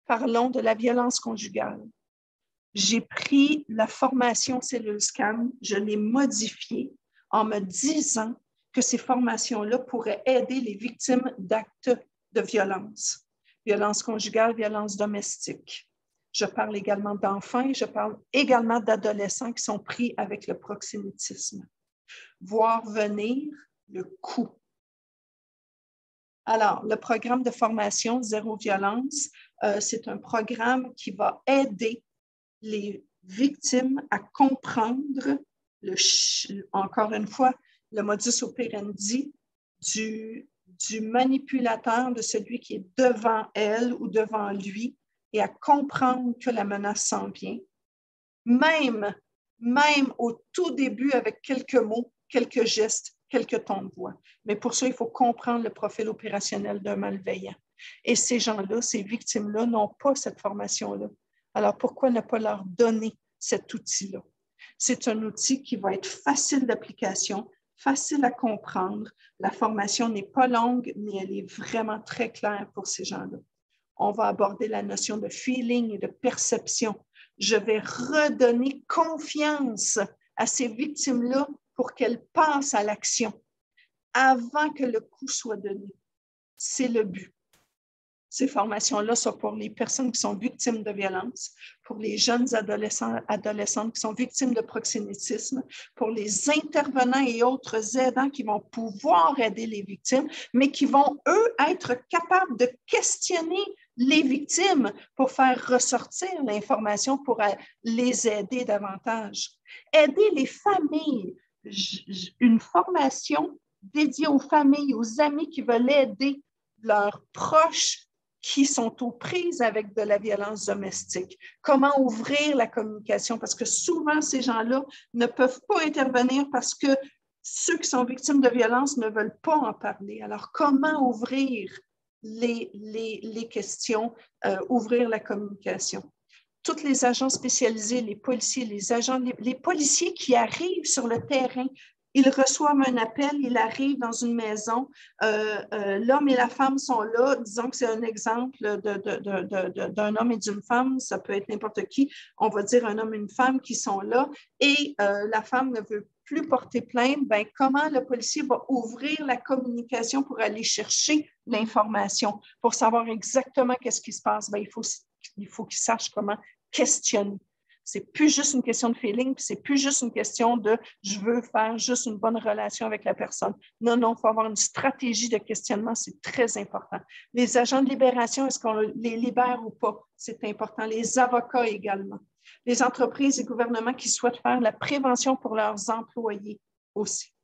Parlons de la violence conjugale. J'ai pris la formation Cellule Scan, je l'ai modifiée en me disant que ces formations-là pourraient aider les victimes d'actes de violence. Violence conjugale, violence domestique. Je parle également d'enfants et je parle également d'adolescents qui sont pris avec le proxénétisme. Voir venir le coup. Alors, le programme de formation Zéro Violence, c'est un programme qui va aider les victimes à comprendre, encore une fois, le modus operandi du manipulateur, de celui qui est devant elle ou devant lui, et à comprendre que la menace s'en vient. Même au tout début, avec quelques mots, quelques gestes, quelques tons de voix. Mais pour ça, il faut comprendre le profil opérationnel d'un malveillant. Et ces gens-là, ces victimes-là, n'ont pas cette formation-là. Alors, pourquoi ne pas leur donner cet outil-là? C'est un outil qui va être facile d'application, facile à comprendre. La formation n'est pas longue, mais elle est vraiment très claire pour ces gens-là. On va aborder la notion de feeling et de perception. Je vais redonner confiance à ces victimes-là pour qu'elles passent à l'action avant que le coup soit donné. C'est le but. Ces formations-là sont pour les personnes qui sont victimes de violence, pour les jeunes adolescentes qui sont victimes de proxénétisme, pour les intervenants et autres aidants qui vont pouvoir aider les victimes, mais qui vont, eux, être capables de questionner les victimes pour faire ressortir l'information pour les aider davantage. Aider les familles, une formation dédiée aux familles, aux amis qui veulent aider leurs proches qui sont aux prises avec de la violence domestique. Comment ouvrir la communication? Parce que souvent, ces gens-là ne peuvent pas intervenir parce que ceux qui sont victimes de violence ne veulent pas en parler. Alors, comment ouvrir les questions, ouvrir la communication? Tous les agents spécialisés, les policiers, les policiers qui arrivent sur le terrain, ils reçoivent un appel, ils arrivent dans une maison, l'homme et la femme sont là, disons que c'est un exemple d'un homme et d'une femme, ça peut être n'importe qui, on va dire un homme et une femme qui sont là, et la femme ne veut plus porter plainte, ben, comment le policier va ouvrir la communication pour aller chercher l'information, pour savoir exactement qu'est-ce qui se passe? Ben, il faut qu'il sache comment questionner. C'est plus juste une question de feeling, puis c'est plus juste une question de je veux faire juste une bonne relation avec la personne. Non, il faut avoir une stratégie de questionnement, c'est très important. Les agents de libération, est-ce qu'on les libère ou pas? C'est important. Les avocats également. Les entreprises et gouvernements qui souhaitent faire la prévention pour leurs employés aussi.